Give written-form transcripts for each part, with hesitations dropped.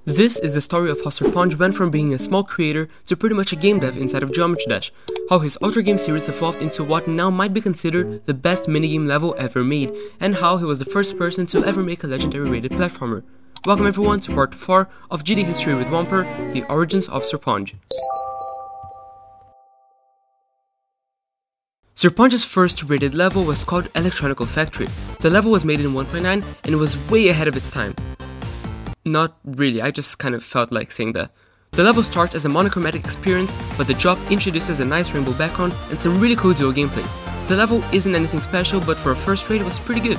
This is the story of how Serponge went from being a small creator to pretty much a game dev inside of Geometry Dash, how his Ultra Game series evolved into what now might be considered the best minigame level ever made, and how he was the first person to ever make a legendary rated platformer. Welcome everyone to part 4 of GD History with Wompper, the Origins of Serponge. Serponge's first rated level was called Electronical Factory. The level was made in 1.9 and it was way ahead of its time. Not really, I just kind of felt like saying that. The level starts as a monochromatic experience, but the drop introduces a nice rainbow background and some really cool duo gameplay. The level isn't anything special, but for a first rate it was pretty good.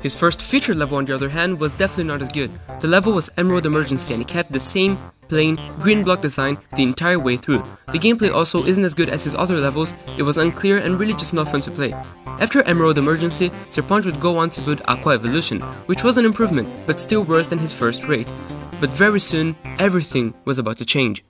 His first featured level, on the other hand, was definitely not as good. The level was Emerald Emergency and he kept the same plain green block design the entire way through. The gameplay also isn't as good as his other levels, it was unclear and really just not fun to play. After Emerald Emergency, Serponge would go on to build Aqua Evolution, which was an improvement, but still worse than his first rate. But very soon, everything was about to change.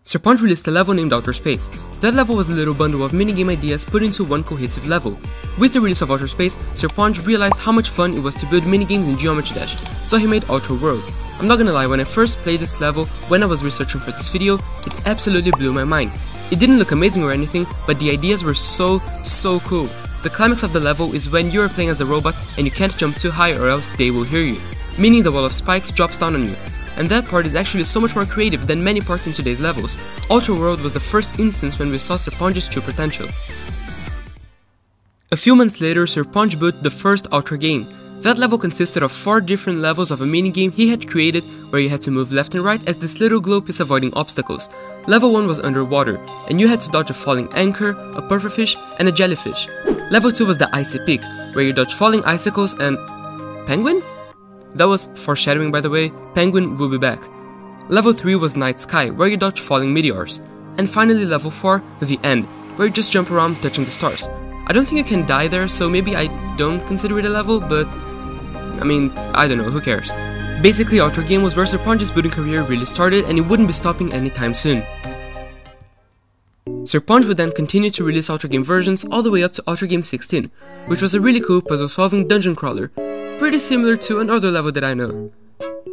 Serponge released a level named Outer Space. That level was a little bundle of minigame ideas put into one cohesive level. With the release of Outer Space, Serponge realized how much fun it was to build minigames in Geometry Dash, so he made Outer World. I'm not gonna lie, when I first played this level, when I was researching for this video, it absolutely blew my mind. It didn't look amazing or anything, but the ideas were so cool. The climax of the level is when you are playing as the robot and you can't jump too high or else they will hear you, meaning the wall of spikes drops down on you. And that part is actually so much more creative than many parts in today's levels. Outer World was the first instance when we saw Serponge's true potential. A few months later, Serponge built the first Ultra Game. That level consisted of 4 different levels of a minigame he had created where you had to move left and right as this little globe is avoiding obstacles. Level 1 was underwater, and you had to dodge a falling anchor, a pufferfish, and a jellyfish. Level 2 was the Icy Peak, where you dodge falling icicles and... penguin? That was foreshadowing, by the way, penguin will be back. Level 3 was Night Sky, where you dodge falling meteors. And finally level 4, The End, where you just jump around touching the stars. I don't think you can die there, so maybe I don't consider it a level, but... I mean, I don't know, who cares. Basically, Ultra Game was where Serponge's building career really started and it wouldn't be stopping anytime soon. Serponge would then continue to release Ultra Game versions all the way up to Ultra Game 16, which was a really cool puzzle-solving dungeon crawler, pretty similar to another level that I know.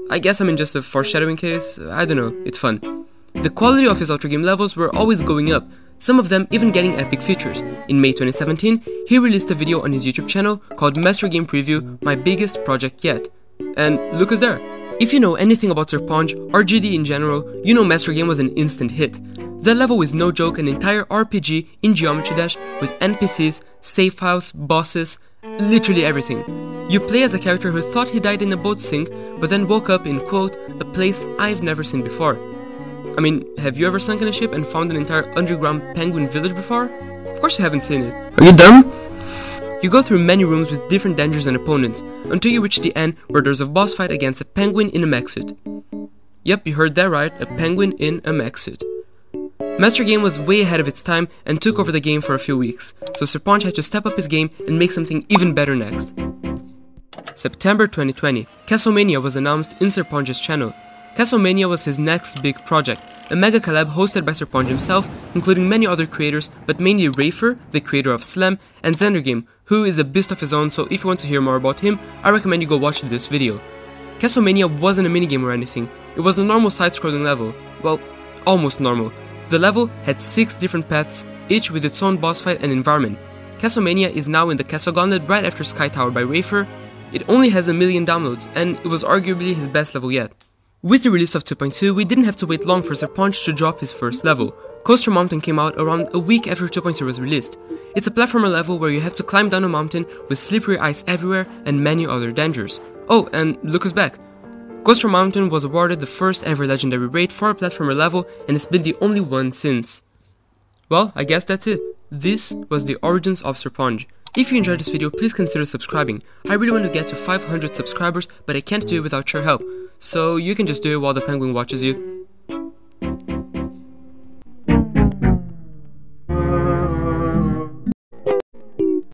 I guess I'm in just a foreshadowing case, I don't know, it's fun. The quality of his Ultra Game levels were always going up, some of them even getting epic features. In May 2017, he released a video on his YouTube channel called Master Game Preview, My Biggest Project Yet. And look who's there. If you know anything about Serponge, or GD in general, you know Master Game was an instant hit. That level is no joke, an entire RPG in Geometry Dash with NPCs, save files, bosses, literally everything. You play as a character who thought he died in a boat sink, but then woke up in, quote, a place I've never seen before. I mean, have you ever sunk in a ship and found an entire underground penguin village before? Of course you haven't seen it. Are you dumb? You go through many rooms with different dangers and opponents, until you reach the end where there's a boss fight against a penguin in a mech suit. Yep, you heard that right, a penguin in a mech suit. Master Game was way ahead of its time and took over the game for a few weeks, so Serponge had to step up his game and make something even better next. September 2020, Castlemania was announced in Serponge's channel. Castlemania was his next big project, a mega collab hosted by Serponge himself, including many other creators, but mainly Rafer, the creator of Slam, and Zendergame, who is a beast of his own, so if you want to hear more about him, I recommend you go watch this video. Castlemania wasn't a minigame or anything, it was a normal side-scrolling level, well, almost normal. The level had 6 different paths, each with its own boss fight and environment. Castlemania is now in the Castle Gauntlet right after Sky Tower by Rafer. It only has 1 million downloads, and it was arguably his best level yet. With the release of 2.2, we didn't have to wait long for Serponge to drop his first level. Coaster Mountain came out around a week after 2.0 was released. It's a platformer level where you have to climb down a mountain with slippery ice everywhere and many other dangers. Oh, and look who's back. Coaster Mountain was awarded the first ever legendary rate for a platformer level and it's been the only one since. Well, I guess that's it. This was the Origins of Serponge. If you enjoyed this video, please consider subscribing. I really want to get to 500 subscribers, but I can't do it without your help. So you can just do it while the penguin watches you.